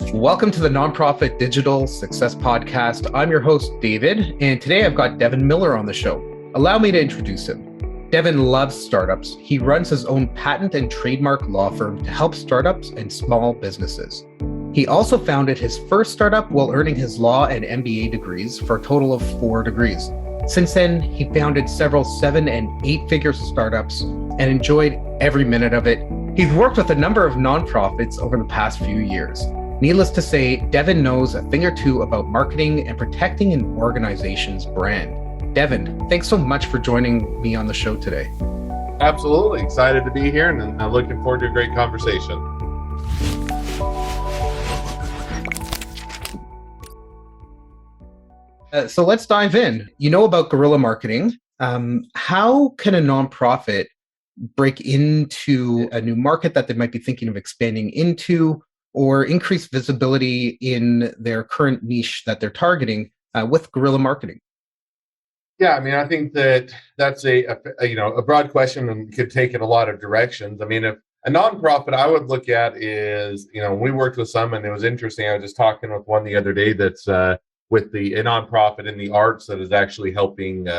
Welcome to the Nonprofit Digital Success Podcast. I'm your host, David, and today I've got Devin Miller on the show. Allow me to introduce him. Devin loves startups. He runs his own patent and trademark law firm to help startups and small businesses. He also founded his first startup while earning his law and MBA degrees for a total of 4 degrees. Since then, he founded several 7- and 8-figure startups and enjoyed every minute of it. He's worked with a number of nonprofits over the past few years. Needless to say, Devin knows a thing or two about marketing and protecting an organization's brand. Devin, thanks so much for joining me on the show today. Absolutely. Excited to be here and I'm looking forward to a great conversation. So let's dive in. You know about guerrilla marketing. How can a nonprofit break into a new market that they might be thinking of expanding into, or increase visibility in their current niche that they're targeting with guerrilla marketing? Yeah, I mean, I think that's a broad question and could take it a lot of directions. I mean, if a nonprofit I would look at is, we worked with some and it was interesting. I was just talking with one the other day that's with a nonprofit in the arts that is actually helping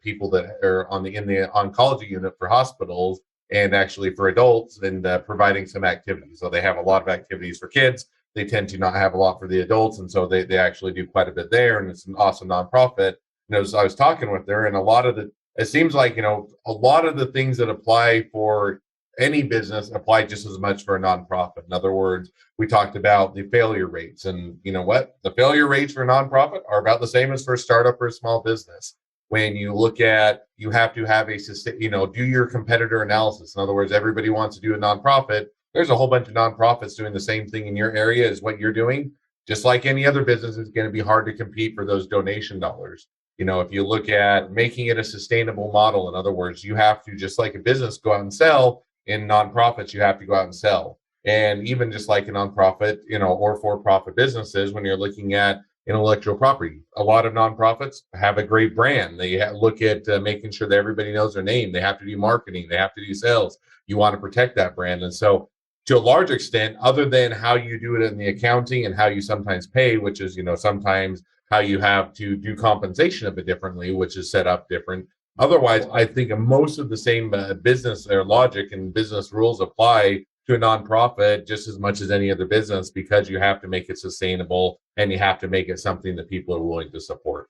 people that are in the oncology unit for hospitals and actually for adults and providing some activities. So they have a lot of activities for kids. They tend to not have a lot for the adults. And so they actually do quite a bit there. And it's an awesome nonprofit. And I was talking with her and it seems like, a lot of the things that apply for any business apply just as much for a nonprofit. In other words, we talked about the failure rates, and you know what? The failure rates for a nonprofit are about the same as for a startup or a small business. When you look at, you have to have do your competitor analysis. In other words, everybody wants to do a nonprofit. There's a whole bunch of nonprofits doing the same thing in your area as what you're doing. Just like any other business, it's going to be hard to compete for those donation dollars. If you look at making it a sustainable model, in other words, you have to, just like a business, go out and sell. In nonprofits, you have to go out and sell. And even just like a nonprofit, or for-profit businesses, when you're looking at intellectual property, a lot of nonprofits have a great brand. They look at making sure that everybody knows their name. They have to do marketing. They have to do sales. You want to protect that brand. And so to a large extent, other than how you do it in the accounting and how you sometimes pay, which is, sometimes how you have to do compensation a bit differently, which is set up different. Otherwise, I think most of the same business or logic and business rules apply to a nonprofit just as much as any other business, because you have to make it sustainable and you have to make it something that people are willing to support.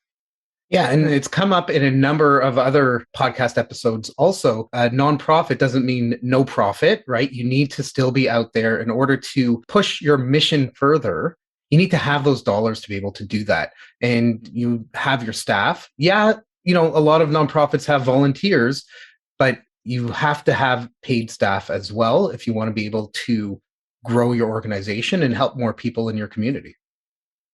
Yeah, and it's come up in a number of other podcast episodes also. Nonprofit doesn't mean no profit, right? You need to still be out there in order to push your mission further. You need to have those dollars to be able to do that. And you have your staff. Yeah, a lot of nonprofits have volunteers, but you have to have paid staff as well if you want to be able to grow your organization and help more people in your community.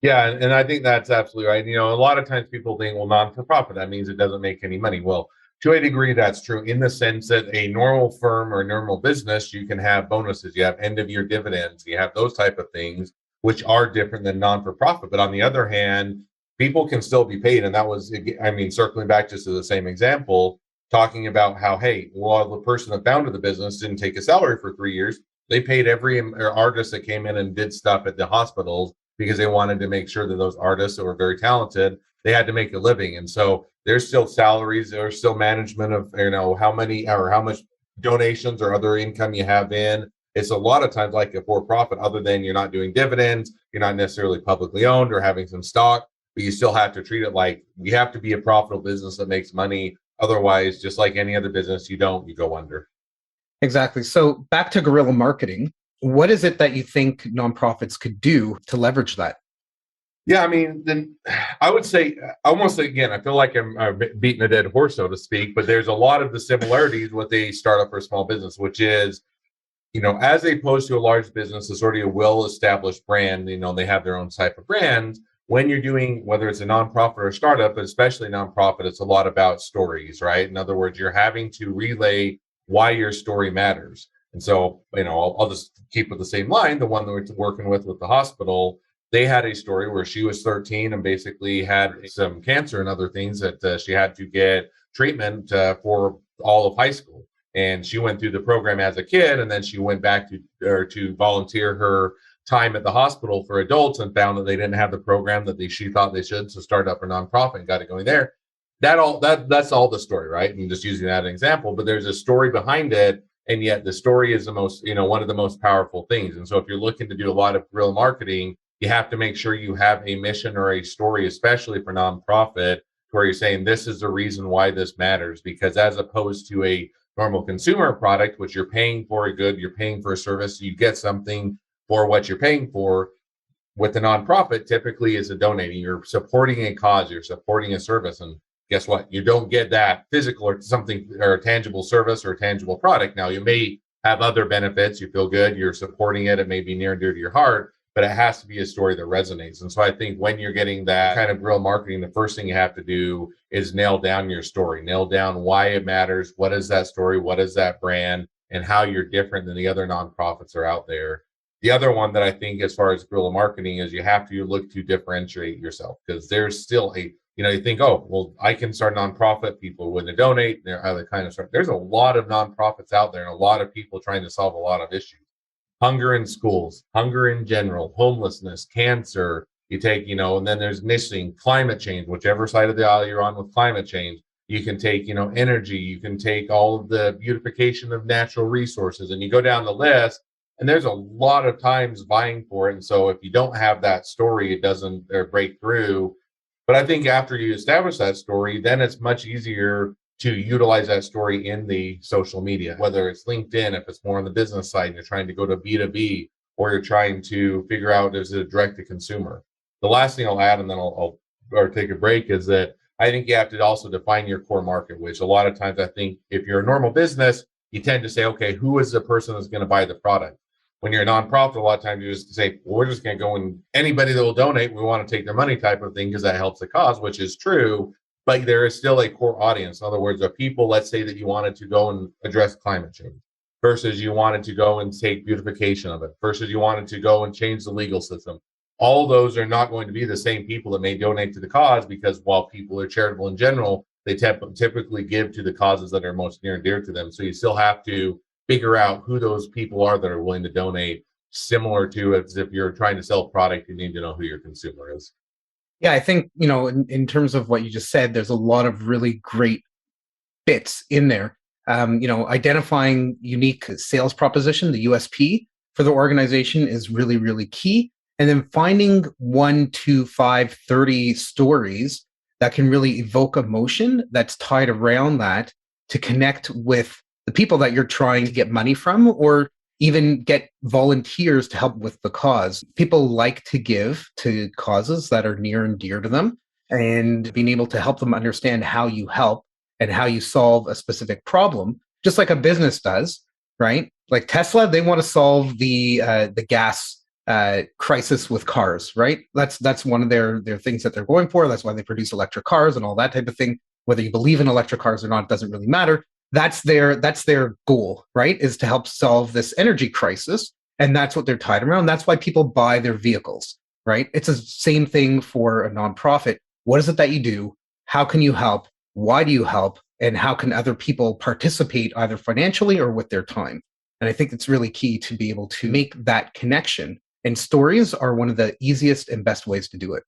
Yeah, and I think that's absolutely right. A lot of times people think, well, non-for-profit, that means it doesn't make any money. Well, to a degree, that's true in the sense that a normal firm or normal business, you can have bonuses, you have end-of-year dividends, you have those type of things, which are different than non-for-profit. But on the other hand, people can still be paid. And that was, circling back just to the same example, talking about how, hey, well, the person that founded the business didn't take a salary for 3 years. They paid every artist that came in and did stuff at the hospitals because they wanted to make sure that those artists that were very talented, they had to make a living. And so there's still salaries, there's still management of, how many or how much donations or other income you have in. It's a lot of times like a for-profit, other than you're not doing dividends, you're not necessarily publicly owned or having some stock, but you still have to treat it like you have to be a profitable business that makes money. Otherwise, just like any other business, you go under. Exactly. So back to guerrilla marketing, what is it that you think nonprofits could do to leverage that? Yeah, then I would say almost, again, I feel like I'm beating a dead horse, so to speak, but there's a lot of the similarities with a startup or small business, which is, as opposed to a large business, it's already a well-established brand, they have their own type of brand. When you're doing, whether it's a nonprofit or a startup, but especially nonprofit, it's a lot about stories, right? In other words, you're having to relay why your story matters. And so, I'll just keep with the same line. The one that we're working with the hospital, they had a story where she was 13 and basically had some cancer and other things that she had to get treatment for all of high school. And she went through the program as a kid, and then she went back to volunteer her time at the hospital for adults and found that they didn't have the program that she thought they should, so started up her nonprofit and got it going there. That's all the story, right? And just using that as an example, but there's a story behind it, and yet the story is the most, one of the most powerful things. And so if you're looking to do a lot of guerrilla marketing, you have to make sure you have a mission or a story, especially for nonprofit, where you're saying this is the reason why this matters. Because as opposed to a normal consumer product, which you're paying for a good, you're paying for a service, you get something for what you're paying for. With the nonprofit, typically is a donating. You're supporting a cause, you're supporting a service, and guess what? You don't get that physical or something or a tangible service or a tangible product. Now, you may have other benefits. You feel good, you're supporting it. It may be near and dear to your heart, but it has to be a story that resonates. And so I think when you're getting that kind of guerrilla marketing, the first thing you have to do is nail down your story, nail down why it matters. What is that story? What is that brand? And how you're different than the other nonprofits are out there. The other one that I think as far as guerrilla marketing is you have to look to differentiate yourself, because there's still you think, oh, well, I can start a nonprofit. People when they donate, they're other kind of stuff. There's a lot of nonprofits out there and a lot of people trying to solve a lot of issues. Hunger in schools, hunger in general, homelessness, cancer. You take, and then there's missing climate change, whichever side of the aisle you're on with climate change. You can take, energy. You can take all of the beautification of natural resources, and you go down the list. And there's a lot of times vying for it. And so if you don't have that story, it doesn't break through. But I think after you establish that story, then it's much easier to utilize that story in the social media, whether it's LinkedIn, if it's more on the business side, and you're trying to go to B2B, or you're trying to figure out is it direct to consumer. The last thing I'll add, and then I'll take a break, is that I think you have to also define your core market, which a lot of times I think if you're a normal business, you tend to say, okay, who is the person that's going to buy the product? When you're a nonprofit, a lot of times you just say, well, we're just going to go and anybody that will donate, we want to take their money type of thing, because that helps the cause, which is true. But there is still a core audience. In other words, the people, let's say that you wanted to go and address climate change versus you wanted to go and take beautification of it versus you wanted to go and change the legal system. All those are not going to be the same people that may donate to the cause, because while people are charitable in general, they typically give to the causes that are most near and dear to them. So you still have to figure out who those people are that are willing to donate, similar to as if you're trying to sell a product, you need to know who your consumer is. Yeah, I think, in terms of what you just said, there's a lot of really great bits in there. Identifying unique sales proposition, the USP for the organization is really, really key. And then finding 1, 2, 5, 30 stories that can really evoke emotion that's tied around that to connect with the people that you're trying to get money from, or even get volunteers to help with the cause. People like to give to causes that are near and dear to them, and being able to help them understand how you help and how you solve a specific problem, just like a business does, right? Like Tesla, they want to solve the gas crisis with cars, right? That's one of their things that they're going for. That's why they produce electric cars and all that type of thing. Whether you believe in electric cars or not, doesn't really matter. That's their goal, right? Is to help solve this energy crisis. And that's what they're tied around. That's why people buy their vehicles, right? It's the same thing for a nonprofit. What is it that you do? How can you help? Why do you help? And how can other people participate either financially or with their time? And I think it's really key to be able to make that connection. And stories are one of the easiest and best ways to do it.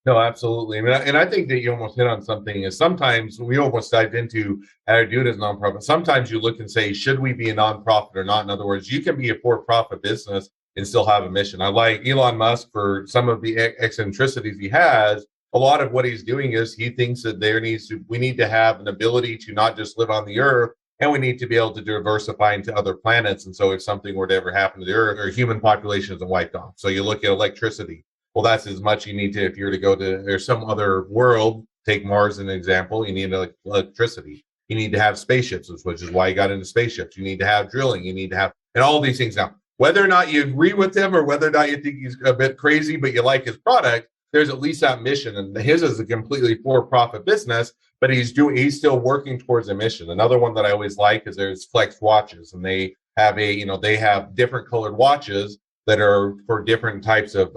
No, absolutely. And I think that you almost hit on something is sometimes we almost dived into how to do it as a nonprofit. Sometimes you look and say, should we be a nonprofit or not? In other words, you can be a for-profit business and still have a mission. I like Elon Musk for some of the eccentricities he has. A lot of what he's doing is he thinks that we need to have an ability to not just live on the earth, and we need to be able to diversify into other planets. And so if something were to ever happen to the earth, or human population isn't wiped off. So you look at electricity. Well, that's as much you need to, if you're to go to, there's some other world, take Mars as an example, you need electricity. You need to have spaceships, which is why you got into spaceships. You need to have drilling. You need to have, and all these things. Now, whether or not you agree with him or whether or not you think he's a bit crazy, but you like his product, there's at least that mission. And his is a completely for-profit business, but he's still working towards a mission. Another one that I always like is there's Flex watches, and they have they have different colored watches that are for different types of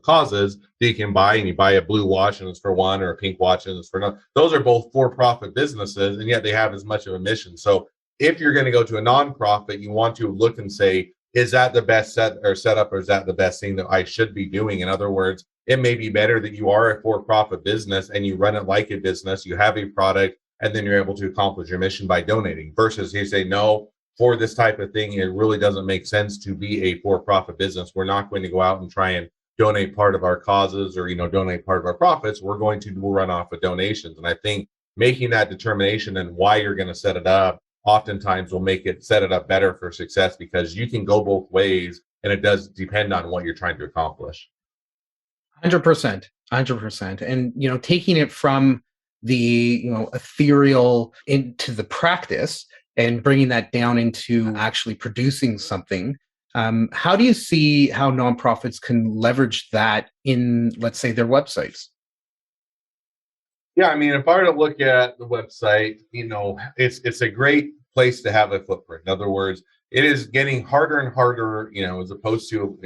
causes that you can buy, and you buy a blue watch and it's for one, or a pink watch and it's for another. Those are both for-profit businesses, and yet they have as much of a mission. So if you're going to go to a nonprofit, you want to look and say, is that the best setup, or is that the best thing that I should be doing? In other words, it may be better that you are a for-profit business and you run it like a business, you have a product, and then you're able to accomplish your mission by donating, versus you say, no, for this type of thing, it really doesn't make sense to be a for-profit business. We're not going to go out and try and donate part of our causes, or donate part of our profits. We're going to run off of donations. And I think making that determination and why you're going to set it up oftentimes will set it up better for success, because you can go both ways, and it does depend on what you're trying to accomplish. 100%, 100%. And, taking it from the, ethereal into the practice and bringing that down into actually producing something. How do you see how nonprofits can leverage that in, let's say, their websites? Yeah, I mean, if I were to look at the website, it's a great place to have a footprint. In other words, it is getting harder and harder, as opposed to,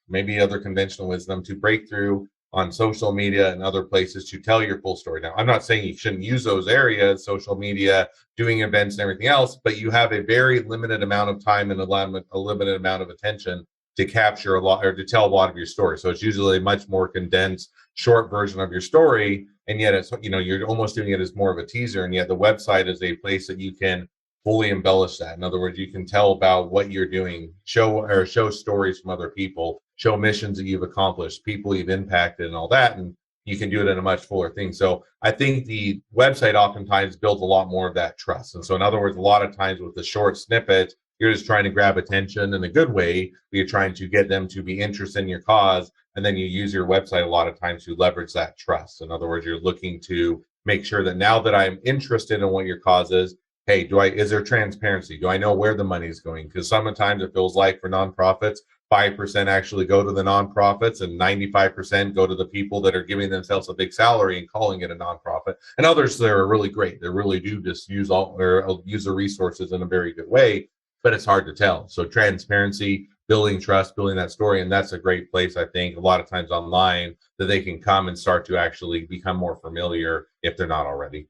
maybe other conventional wisdom, to break through on social media and other places to tell your full story. Now, I'm not saying you shouldn't use those areas, social media, doing events and everything else, but you have a very limited amount of time and a limited amount of attention to capture a lot, or to tell a lot of your story. So it's usually a much more condensed, short version of your story. And yet it's, you're almost doing it as more of a teaser. And yet the website is a place that you can fully embellish that. In other words, you can tell about what you're doing, show stories from other people, show missions that you've accomplished, people you've impacted, and all that. And you can do it in a much fuller thing. So I think the website oftentimes builds a lot more of that trust. And so in other words, a lot of times with the short snippet, you're just trying to grab attention in a good way. You're trying to get them to be interested in your cause. And then you use your website a lot of times to leverage that trust. In other words, you're looking to make sure that now that I'm interested in what your cause is, hey, is there transparency? Do I know where the money is going? Because sometimes it feels like for nonprofits, 5% actually go to the nonprofits and 95% go to the people that are giving themselves a big salary and calling it a nonprofit. And others that are really great. They really do just use the resources in a very good way, but it's hard to tell. So transparency, building trust, building that story. And that's a great place, I think, a lot of times online, that they can come and start to actually become more familiar if they're not already.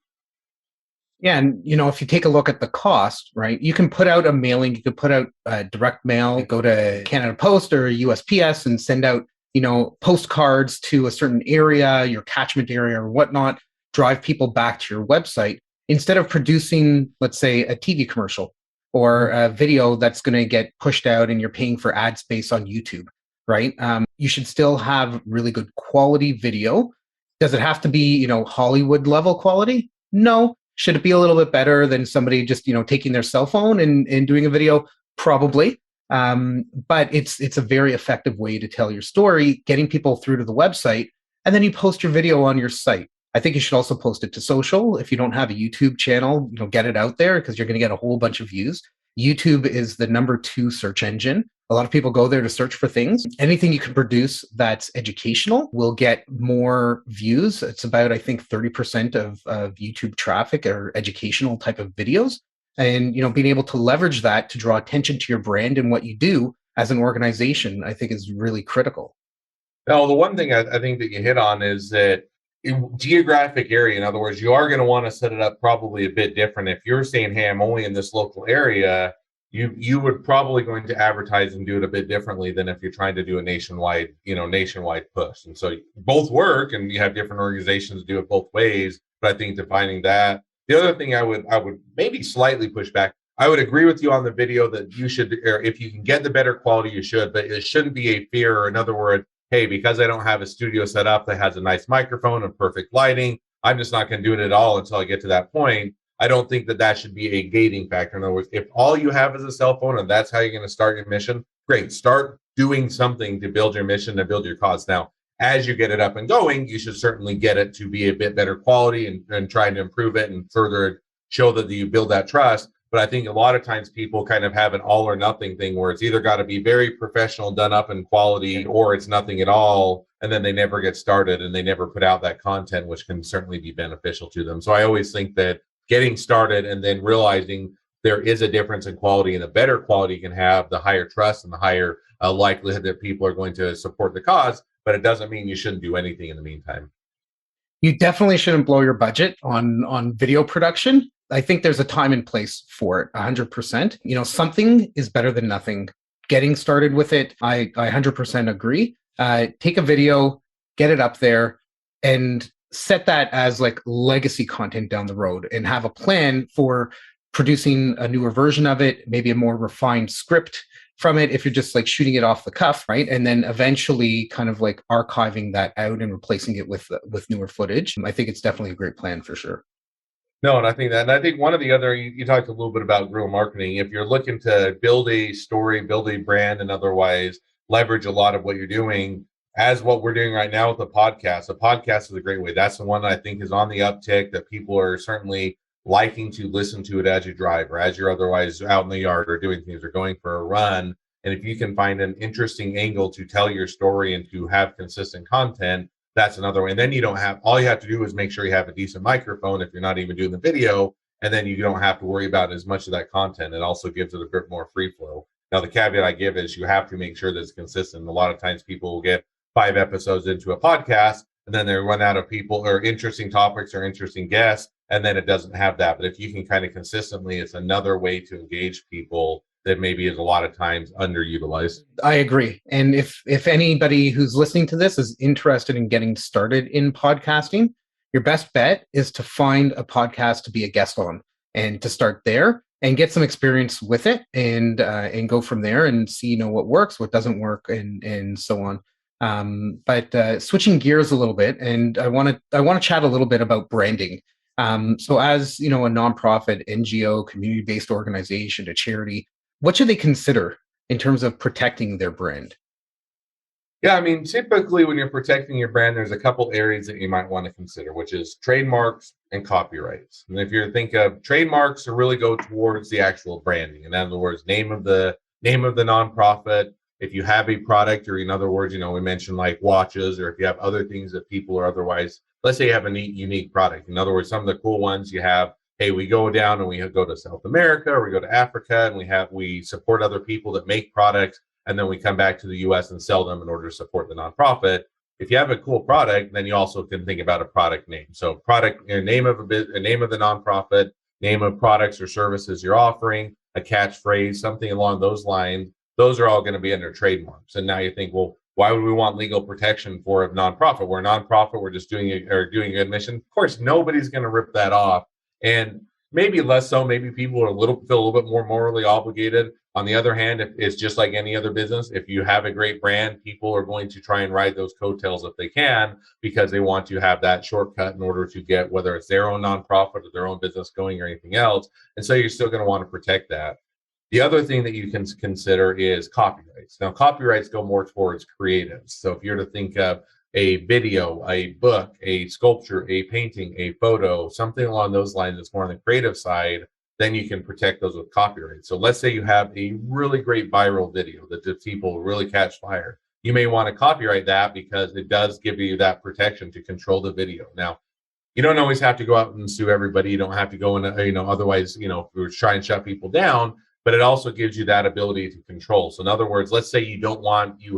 Yeah, and if you take a look at the cost, right, you can put out a mailing, you could put out direct mail, go to Canada Post or USPS and send out, postcards to a certain area, your catchment area or whatnot, drive people back to your website instead of producing, let's say, a TV commercial or a video that's going to get pushed out and you're paying for ad space on YouTube, right? You should still have really good quality video. Does it have to be, Hollywood level quality? No. Should it be a little bit better than somebody just, taking their cell phone and doing a video? Probably. But it's a very effective way to tell your story, getting people through to the website, and then you post your video on your site. I think you should also post it to social. If you don't have a YouTube channel, get it out there because you're going to get a whole bunch of views. YouTube is the number 2 search engine. A lot of people go there to search for things. Anything you can produce that's educational will get more views. It's about, I think, 30% of YouTube traffic are educational type of videos. And, being able to leverage that to draw attention to your brand and what you do as an organization, I think is really critical. Now, the one thing I think that you hit on is that geographic area. In other words, you are going to want to set it up probably a bit different. If you're saying, hey, I'm only in this local area, you would probably going to advertise and do it a bit differently than if you're trying to do a nationwide push. And so both work, and you have different organizations do it both ways. But I think defining that. The other thing I would maybe slightly push back. I would agree with you on the video that you should, or if you can get the better quality, you should, but it shouldn't be a fear. Or in other words, hey, because I don't have a studio set up that has a nice microphone and perfect lighting, I'm just not going to do it at all until I get to that point. I don't think that should be a gating factor. In other words, if all you have is a cell phone and that's how you're going to start your mission, great. Start doing something to build your mission, to build your cause. Now, as you get it up and going, you should certainly get it to be a bit better quality and trying to improve it and further show that you build that trust. But I think a lot of times people kind of have an all or nothing thing where it's either got to be very professional, done up in quality, or it's nothing at all. And then they never get started and they never put out that content, which can certainly be beneficial to them. So I always think that getting started and then realizing there is a difference in quality, and the better quality you can have, the higher trust and the higher likelihood that people are going to support the cause. But it doesn't mean you shouldn't do anything in the meantime. You definitely shouldn't blow your budget on video production. I think there's a time and place for it, 100%. Something is better than nothing. getting started with it, I 100% agree. Take a video, get it up there, and set that as like legacy content down the road, and have a plan for producing a newer version of it, maybe a more refined script from it if you're just like shooting it off the cuff, right? And then eventually kind of like archiving that out and replacing it with newer footage. I think it's definitely a great plan for sure. No, and I think that, and I think one of the other, you talked a little bit about guerrilla marketing. If you're looking to build a story, build a brand, and otherwise leverage a lot of what you're doing, as what we're doing right now with the podcast is a great way. That's the one that I think is on the uptick, that people are certainly liking to listen to it as you drive, or as you're otherwise out in the yard or doing things or going for a run. And if you can find an interesting angle to tell your story and to have consistent content, that's another way. And then you don't have, all you have to do is make sure you have a decent microphone if you're not even doing the video. And then you don't have to worry about as much of that content. It also gives it a bit more free flow. Now, the caveat I give is you have to make sure that it's consistent. A lot of times people will get 5 episodes into a podcast and then they run out of people or interesting topics or interesting guests, and then it doesn't have that. But if you can kind of consistently, it's another way to engage people that maybe is a lot of times underutilized. I agree. And if anybody who's listening to this is interested in getting started in podcasting, your best bet is to find a podcast to be a guest on and to start there and get some experience with it, and go from there and see what works, what doesn't work, and so on. But switching gears a little bit, and I want to chat a little bit about branding. So as a nonprofit, NGO, community-based organization, a charity, what should they consider in terms of protecting their brand? Yeah, I mean, typically when you're protecting your brand, there's a couple areas that you might want to consider, which is trademarks and copyrights. And if you think of trademarks, to really go towards the actual branding. In other words, name of the nonprofit. If you have a product, or in other words, we mentioned like watches, or if you have other things that people are otherwise, let's say you have a neat, unique product. In other words, some of the cool ones you have, hey, we go down and we go to South America, or we go to Africa, and we support other people that make products, and then we come back to the US and sell them in order to support the nonprofit. If you have a cool product, then you also can think about a product name. So product, name of the nonprofit, name of products or services you're offering, a catchphrase, something along those lines. Those are all going to be under trademarks. And now you think, well, why would we want legal protection for a nonprofit? We're a nonprofit, we're just doing a good mission. Of course, nobody's going to rip that off. And maybe less so, maybe people are feel a little bit more morally obligated. On the other hand, if it's just like any other business, if you have a great brand, people are going to try and ride those coattails if they can, because they want to have that shortcut in order to get, whether it's their own nonprofit or their own business going or anything else. And so you're still going to want to protect that. The other thing that you can consider is copyrights. Now, copyrights go more towards creatives. So if you're to think of a video, a book, a sculpture, a painting, a photo, something along those lines that's more on the creative side, then you can protect those with copyright. So let's say you have a really great viral video that the people really catch fire. You may want to copyright that because it does give you that protection to control the video. Now, you don't always have to go out and sue everybody. You don't have to go in, otherwise, we're trying to shut people down. But it also gives you that ability to control. So in other words, let's say you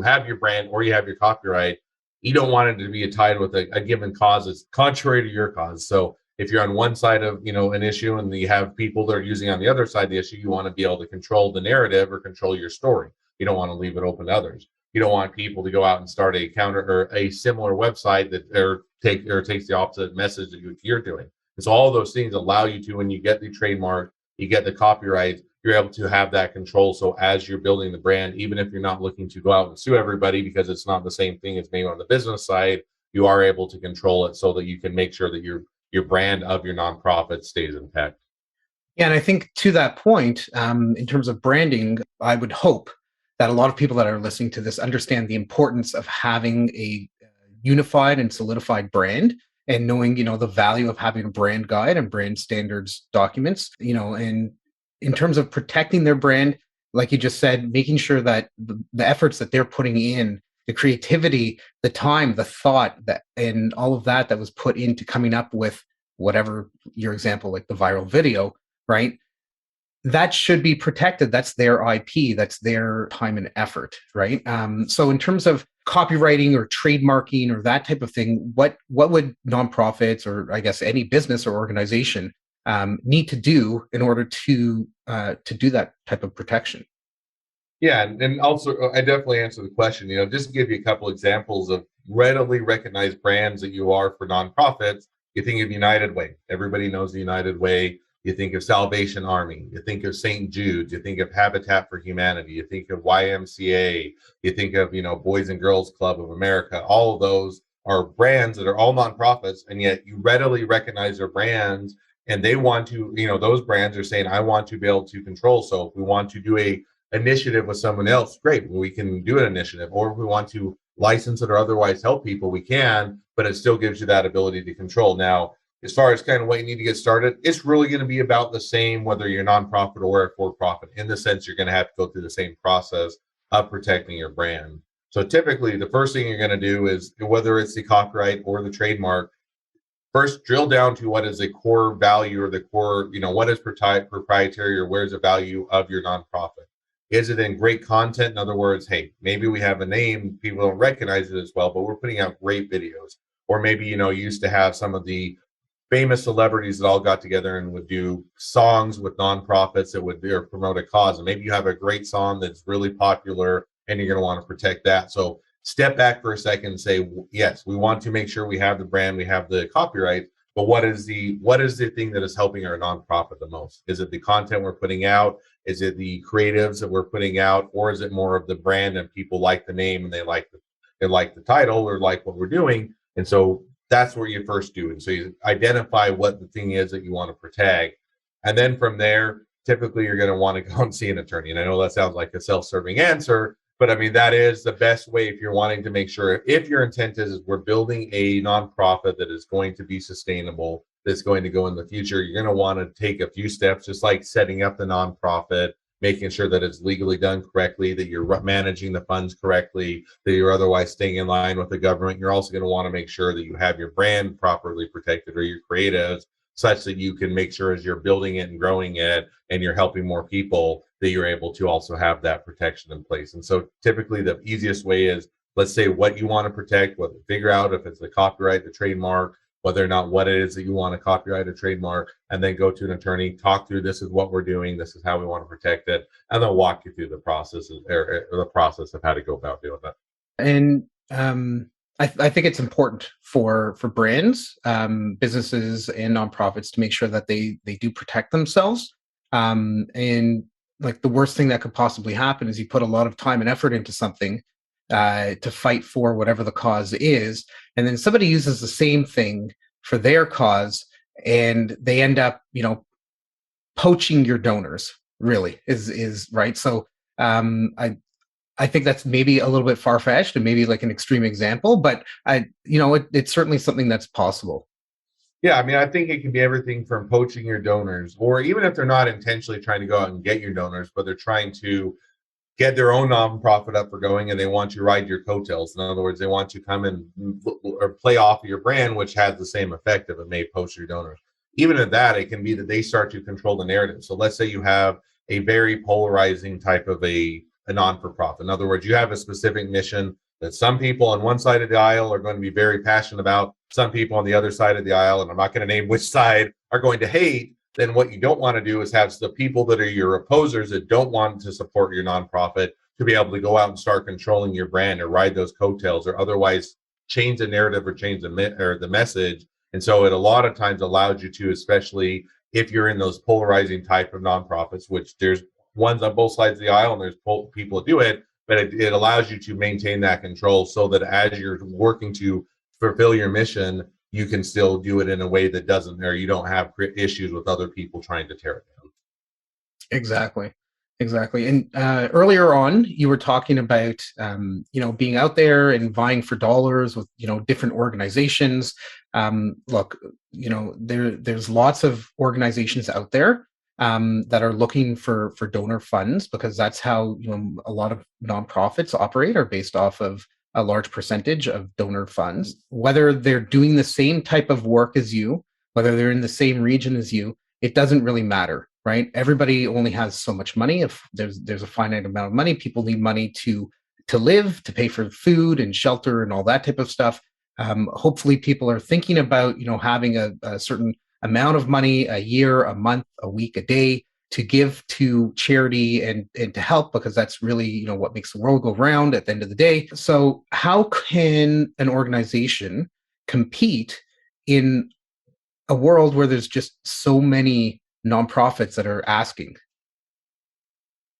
have your brand or you have your copyright, you don't want it to be tied with a given cause that's contrary to your cause. So if you're on one side of, an issue and you have people that are using on the other side of the issue, you want to be able to control the narrative or control your story. You don't want to leave it open to others. You don't want people to go out and start a counter or a similar website that takes the opposite message that you're doing. And so all of those things allow you to, when you get the trademark, you get the copyright, you're able to have that control. So as you're building the brand, even if you're not looking to go out and sue everybody because it's not the same thing as maybe on the business side, you are able to control it so that you can make sure that your brand of your nonprofit stays intact. Yeah, and I think to that point, in terms of branding, I would hope that a lot of people that are listening to this understand the importance of having a unified and solidified brand, and knowing, the value of having a brand guide and brand standards documents, and in terms of protecting their brand, like you just said, making sure that the efforts that they're putting in, the creativity, the time, the thought, and all of that was put into coming up with whatever your example, like the viral video, right? That should be protected. That's their IP. That's their time and effort, right? So in terms of copywriting or trademarking or that type of thing, what would nonprofits, or I guess any business or organization, need to do in order to do that type of protection? Yeah, and also I definitely answer the question. Just to give you a couple examples of readily recognized brands that you are for nonprofits. You think of United Way. Everybody knows the United Way. You think of Salvation Army. You think of St. Jude's. You think of Habitat for Humanity. You think of YMCA. You think of Boys and Girls Club of America. All of those are brands that are all nonprofits, and yet you readily recognize their brands. And they want to, those brands are saying, I want to be able to control. So if we want to do a initiative with someone else, great, we can do an initiative. Or if we want to license it or otherwise help people, we can, but it still gives you that ability to control. Now, as far as kind of what you need to get started, it's really going to be about the same, whether you're nonprofit or a for-profit. In the sense, you're going to have to go through the same process of protecting your brand. So typically, the first thing you're going to do is, whether it's the copyright or the trademark, first drill down to what is the core value or the core, what is proprietary, or where's the value of your nonprofit. Is it in great content? In other words, hey, maybe we have a name, people don't recognize it as well, but we're putting out great videos. Or maybe, used to have some of the famous celebrities that all got together and would do songs with nonprofits that would promote a cause. And maybe you have a great song that's really popular and you're going to want to protect that. So step back for a second and say, yes, we want to make sure we have the brand, we have the copyright, but what is the thing that is helping our nonprofit the most? Is it the content we're putting out? Is it the creatives that we're putting out? Or is it more of the brand and people like the name and they like the title or like what we're doing? And so that's where you first do. And so you identify what the thing is that you want to protect. And then from there, typically you're going to want to go and see an attorney. And I know that sounds like a self-serving answer, but I mean, that is the best way if you're wanting to make sure, if your intent is we're building a nonprofit that is going to be sustainable, that's going to go in the future, you're going to want to take a few steps, just like setting up the nonprofit, making sure that it's legally done correctly, that you're managing the funds correctly, that you're otherwise staying in line with the government. You're also going to want to make sure that you have your brand properly protected, or your creatives, such that you can make sure as you're building it and growing it and you're helping more people, that you're able to also have that protection in place. And so typically the easiest way is, let's say what you want to protect, figure out if it's the copyright, the trademark, whether or not what it is that you want to copyright or trademark, and then go to an attorney, talk through, this is what we're doing, this is how we want to protect it, and they'll walk you through the process of how to go about doing that. And I think it's important for brands, businesses, and nonprofits to make sure that they do protect themselves. And like, the worst thing that could possibly happen is you put a lot of time and effort into something to fight for whatever the cause is, and then somebody uses the same thing for their cause, and they end up, poaching your donors. Really, is right. So I think that's maybe a little bit far-fetched and maybe like an extreme example, but it's certainly something that's possible. Yeah, I mean, I think it can be everything from poaching your donors, or even if they're not intentionally trying to go out and get your donors, but they're trying to get their own nonprofit up or going, and they want to ride your coattails. In other words, they want to come and or play off of your brand, which has the same effect of it may poach your donors. Even at that, it can be that they start to control the narrative. So let's say you have a very polarizing type of a non-for-profit. In other words, you have a specific mission that some people on one side of the aisle are going to be very passionate about, some people on the other side of the aisle, and I'm not going to name which side, are going to hate. Then what you don't want to do is have the people that are your opposers that don't want to support your nonprofit to be able to go out and start controlling your brand or ride those coattails or otherwise change the narrative or change the message. And so it a lot of times allows you to, especially if you're in those polarizing type of nonprofits, which there's ones on both sides of the aisle and there's people that do it, but it allows you to maintain that control so that as you're working to fulfill your mission, you can still do it in a way that doesn't, or you don't have issues with other people trying to tear it down. Exactly. And earlier on, you were talking about, being out there and vying for dollars with, different organizations. Look, there's lots of organizations out there that are looking for donor funds, because that's how, a lot of nonprofits operate, are based off of a large percentage of donor funds. Whether they're doing the same type of work as you, whether they're in the same region as you, it doesn't really matter, right? Everybody only has so much money. If there's a finite amount of money, people need money to live, to pay for food and shelter and all that type of stuff. Hopefully people are thinking about, having a certain amount of money a year, a month, a week, a day, to give to charity and to help, because that's really, what makes the world go round at the end of the day. So how can an organization compete in a world where there's just so many nonprofits that are asking?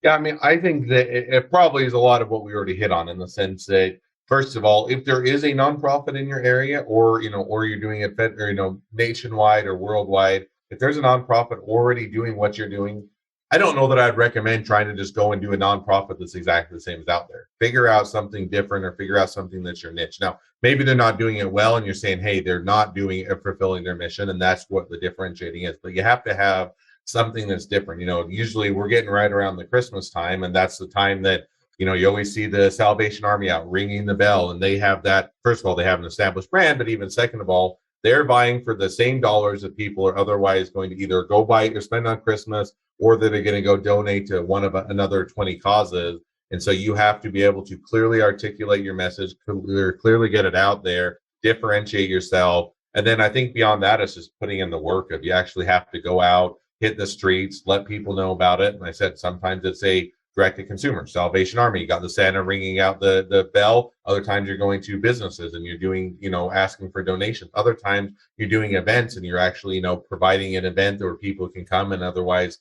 Yeah, I mean, I think that it probably is a lot of what we already hit on, in the sense that, first of all, if there is a nonprofit in your area, or or you're doing it or nationwide or worldwide, if there's a nonprofit already doing what you're doing, I don't know that I'd recommend trying to just go and do a nonprofit that's exactly the same as out there. Figure out something different, or figure out something that's your niche. Now, maybe they're not doing it well, and you're saying, hey, they're not doing it, fulfilling their mission, and that's what the differentiating is. But you have to have something that's different. Usually we're getting right around the Christmas time, and that's the time that you always see the Salvation Army out ringing the bell, and they have that. First of all, they have an established brand, but even second of all, they're buying for the same dollars that people are otherwise going to either go buy or spend on Christmas, or that are going to go donate to one of another 20 causes. And so you have to be able to clearly articulate your message, clearly get it out there, differentiate yourself. And then I think beyond that, it's just putting in the work of, you actually have to go out, hit the streets, let people know about it. And I said, sometimes it's a direct to consumer. Salvation Army, you got the Santa ringing out the bell. Other times you're going to businesses and you're doing, asking for donations. Other times you're doing events and you're actually, providing an event where people can come and otherwise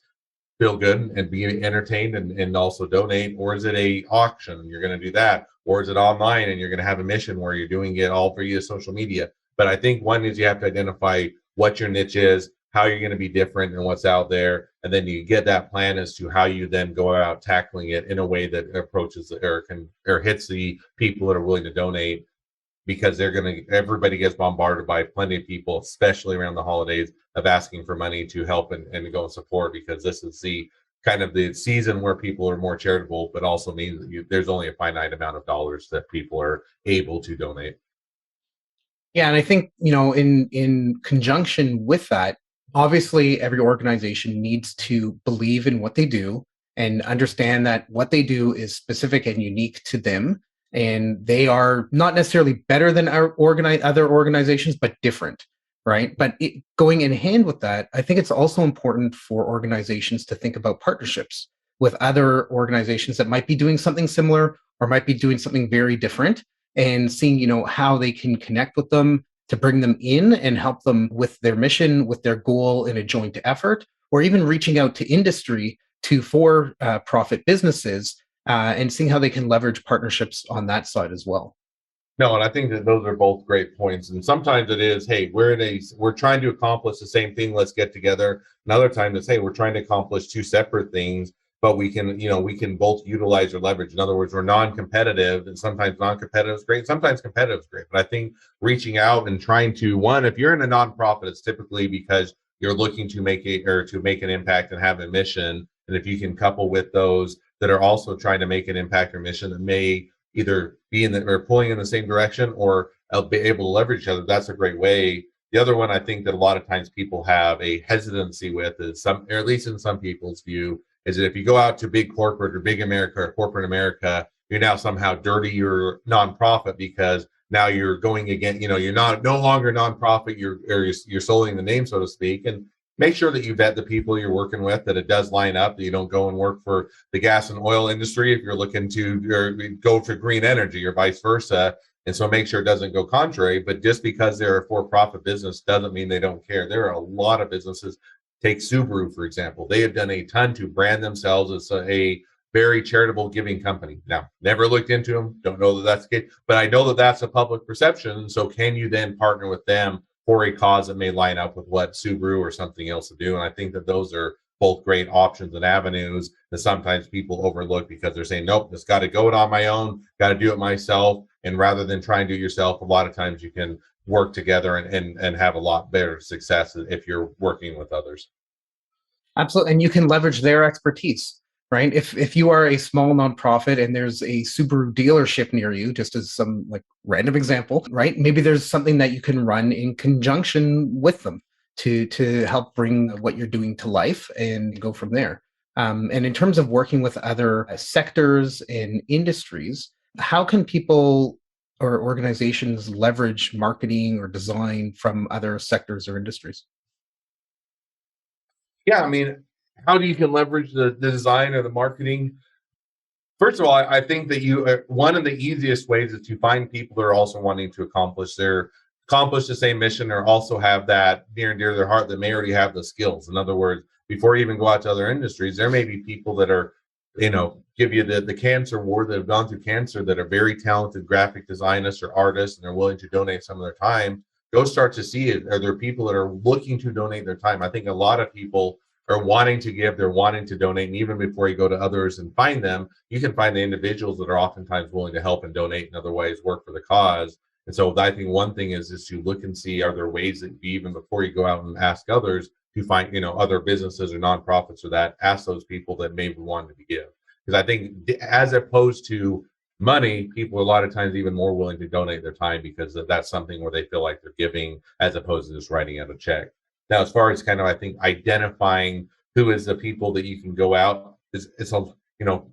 feel good and be entertained and also donate. Or is it a auction and you're going to do that? Or is it online and you're going to have a mission where you're doing it all for you social media? But I think one is, you have to identify what your niche is, how you're going to be different, and what's out there. And then you get that plan as to how you then go out tackling it in a way that approaches or hits the people that are willing to donate, because everybody gets bombarded by plenty of people, especially around the holidays, of asking for money to help and go and support, because this is the kind of the season where people are more charitable, but also means that there's only a finite amount of dollars that people are able to donate. Yeah, and I think, in conjunction with that, obviously every organization needs to believe in what they do and understand that what they do is specific and unique to them. And they are not necessarily better than other organizations, but different, right? But going in hand with that, I think it's also important for organizations to think about partnerships with other organizations that might be doing something similar or might be doing something very different, and seeing, how they can connect with them to bring them in and help them with their mission, with their goal in a joint effort, or even reaching out to industry, to for-profit businesses, and seeing how they can leverage partnerships on that side as well. No, and I think that those are both great points. And sometimes it is, hey, we're trying to accomplish the same thing. Let's get together. Another time it's, hey, we're trying to accomplish two separate things, but we can both utilize or leverage. In other words, we're non-competitive, and sometimes non-competitive is great. Sometimes competitive is great. But I think reaching out and trying to, one, if you're in a nonprofit, it's typically because you're looking to make an impact and have a mission. And if you can couple with those that are also trying to make an impact or mission that may either be or pulling in the same direction, or be able to leverage each other, that's a great way. The other one I think that a lot of times people have a hesitancy with is or at least in some people's view, is that if you go out to big corporate or big America or corporate America, you're now somehow dirty your nonprofit, because now you're going again, you're no longer nonprofit, you're solely the name, so to speak. And make sure that you vet the people you're working with, that it does line up, that you don't go and work for the gas and oil industry if you're looking to go for green energy, or vice versa. And so make sure it doesn't go contrary. But just because they're a for-profit business doesn't mean they don't care. There are a lot of businesses. Take Subaru, for example. They have done a ton to brand themselves as a very charitable giving company. Now, never looked into them. Don't know that that's the case, but I know that that's a public perception. So can you then partner with them for a cause that may line up with what Subaru or something else to do? And I think that those are both great options and avenues that sometimes people overlook, because they're saying, nope, just got to go it on my own, got to do it myself. And rather than try and do it yourself, a lot of times you can work together and have a lot better success if you're working with others. Absolutely. And you can leverage their expertise, right? If you are a small nonprofit and there's a Subaru dealership near you, just as some like random example, right? Maybe there's something that you can run in conjunction with them to help bring what you're doing to life and go from there. And in terms of working with other sectors and industries, how can people or organizations leverage marketing or design from other sectors or industries? Yeah, I mean, how do you can leverage the design or the marketing? First of all, I think that one of the easiest ways is to find people that are also wanting to accomplish the same mission, or also have that near and dear to their heart that may already have the skills. In other words, before you even go out to other industries, there may be people that are, give you the cancer ward, that have gone through cancer, that are very talented graphic designers or artists, and they're willing to donate some of their time. Go start to see it. Are there people that are looking to donate their time? I think a lot of people are wanting to give, they're wanting to donate. And even before you go to others and find them, you can find the individuals that are oftentimes willing to help and donate and otherwise work for the cause. And so I think one thing is to look and see, are there ways that even before you go out and ask others to find, other businesses or nonprofits, or that ask those people that maybe wanted to give. Because I think as opposed to money, people are a lot of times even more willing to donate their time, because that's something where they feel like they're giving as opposed to just writing out a check. Now, as far as kind of, I think, identifying who is the people that you can go out,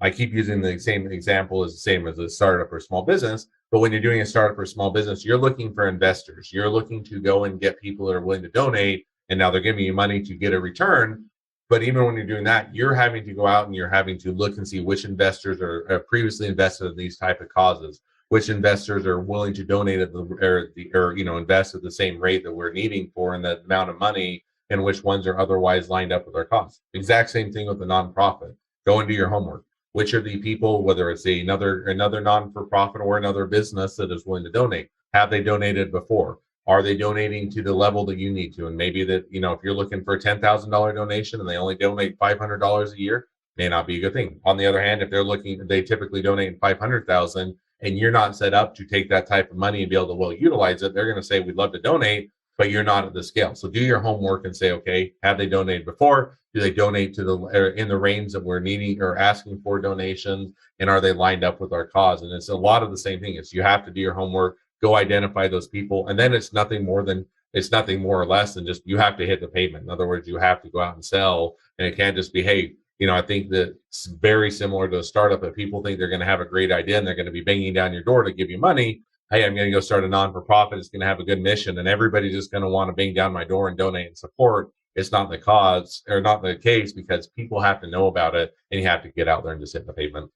I keep using the same example as the same as a startup or small business. But when you're doing a startup or small business, you're looking for investors. You're looking to go and get people that are willing to donate, and now they're giving you money to get a return. But even when you're doing that, you're having to go out and you're having to look and see which investors are previously invested in these type of causes, which investors are willing to donate at invest at the same rate that we're needing for, and the amount of money, and which ones are otherwise lined up with our costs. Exact same thing with the nonprofit. Go and do your homework. Which are the people, whether it's another non-for-profit or another business that is willing to donate? Have they donated before? Are they donating to the level that you need to? And maybe that, if you're looking for a $10,000 donation and they only donate $500 a year, may not be a good thing. On the other hand, if they typically donate 500,000, and you're not set up to take that type of money and be able to well utilize it, they're going to say, we'd love to donate, but you're not at the scale. So do your homework and say, okay, have they donated before? Do they donate in the range that we're needing or asking for donations? And are they lined up with our cause? And it's a lot of the same thing. It's, you have to do your homework, go identify those people. And then it's nothing more or less than just, you have to hit the pavement. In other words, you have to go out and sell. And it can't just be, hey, I think that it's very similar to a startup, that people think they're going to have a great idea and they're going to be banging down your door to give you money. Hey, I'm going to go start a non-for-profit. It's going to have a good mission, and everybody's just going to want to bang down my door and donate and support. It's not the cause, or not the case, because people have to know about it, and you have to get out there and just hit the pavement.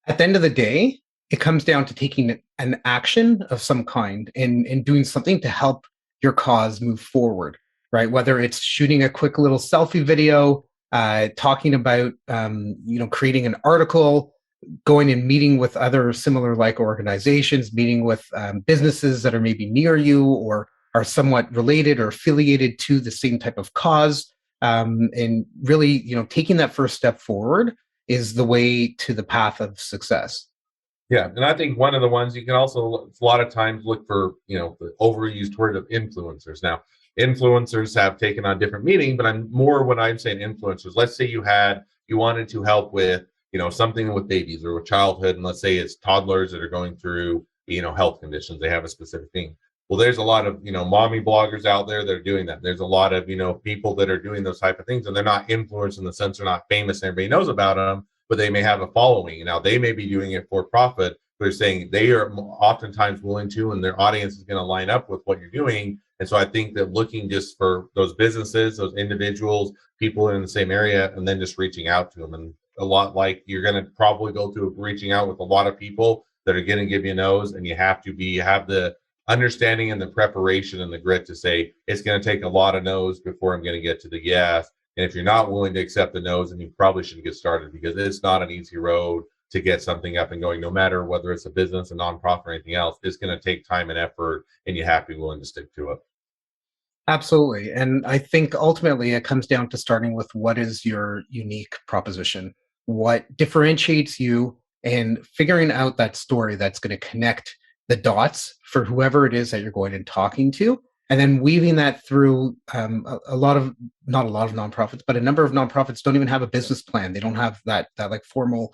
At the end of the day, it comes down to taking an action of some kind and doing something to help your cause move forward, right? Whether it's shooting a quick little selfie video, talking about, creating an article, going and meeting with other similar like organizations, meeting with businesses that are maybe near you or are somewhat related or affiliated to the same type of cause. And really, taking that first step forward is the way to the path of success. Yeah, and I think one of the ones you can also a lot of times look for, the overused word of influencers. Now, influencers have taken on different meaning, but when I'm saying influencers, let's say you wanted to help with, something with babies or with childhood, and let's say it's toddlers that are going through, health conditions. They have a specific thing. Well, there's a lot of, mommy bloggers out there that are doing that. There's a lot of, people that are doing those type of things, and they're not influenced in the sense they're not famous and everybody knows about them, but they may have a following. Now, they may be doing it for profit, but they're saying they are oftentimes willing to, and their audience is going to line up with what you're doing. And so I think that looking just for those businesses, those individuals, people in the same area, and then just reaching out to them. And a lot like you're going to probably go through reaching out with a lot of people that are going to give you no's, and you have to have the understanding and the preparation and the grit to say, it's going to take a lot of no's before I'm going to get to the yes. And if you're not willing to accept the no's, then you probably shouldn't get started, because it's not an easy road to get something up and going, no matter whether it's a business, a nonprofit, or anything else. It's going to take time and effort, and you have to be willing to stick to it. Absolutely. And I think ultimately it comes down to starting with what is your unique proposition, what differentiates you, and figuring out that story that's going to connect the dots for whoever it is that you're going and talking to, and then weaving that through not a lot of nonprofits, but a number of nonprofits don't even have a business plan. They don't have that like formal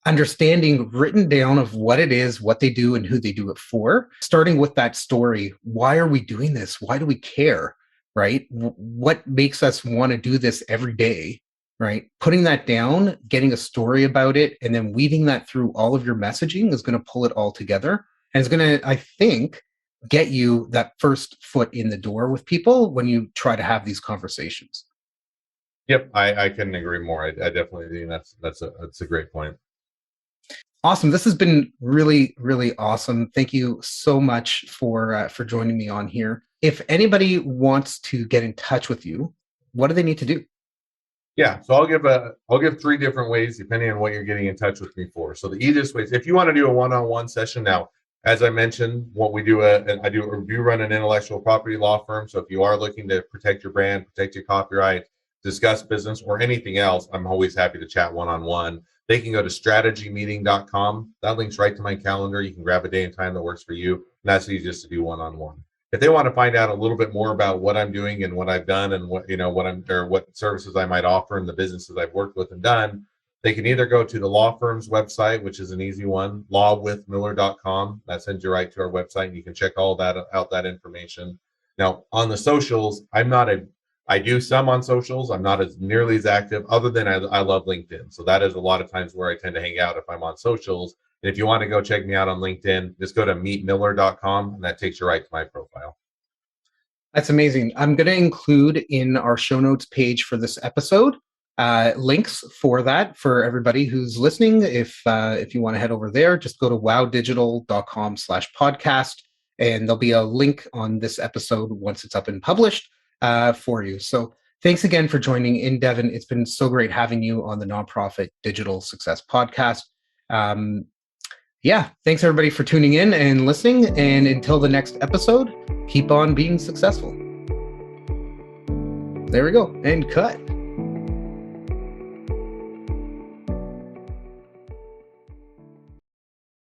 understanding written down of what it is, what they do, and who they do it for. Starting with that story. Why are we doing this? Why do we care? Right? What makes us want to do this every day? Right? Putting that down, getting a story about it, and then weaving that through all of your messaging is going to pull it all together. And it's going to, I think, get you that first foot in the door with people when you try to have these conversations. Yep, I couldn't agree more. I definitely think that's a great point. Awesome. This has been really, really awesome. Thank you so much for joining me on here. If anybody wants to get in touch with you, what do they need to do? Yeah, so I'll give three different ways depending on what you're getting in touch with me for. So the easiest way is if you want to do a one-on-one session. Now, as I mentioned, what we do, I do run an intellectual property law firm. So if you are looking to protect your brand, protect your copyright, discuss business or anything else, I'm always happy to chat one-on-one. They can go to strategymeeting.com. That links right to my calendar. You can grab a day and time that works for you. And that's easiest to do one-on-one. If they want to find out a little bit more about what I'm doing and what I've done and what services I might offer and the businesses I've worked with and done, they can either go to the law firm's website, which is an easy one, lawwithmiller.com. That sends you right to our website, and you can check all that information. Now, on the socials, I do some on socials. I'm not as nearly as active, other than I love LinkedIn. So that is a lot of times where I tend to hang out if I'm on socials. And if you want to go check me out on LinkedIn, just go to meetmiller.com, and that takes you right to my profile. That's amazing. I'm going to include in our show notes page for this episode links for that for everybody who's listening. If you want to head over there, just go to wowdigital.com/podcast, and there'll be a link on this episode once it's up and published for you. So thanks again for joining in, Devin. It's been so great having you on the Nonprofit Digital Success Podcast. Thanks everybody for tuning in and listening. And until the next episode, keep on being successful. There we go. And cut.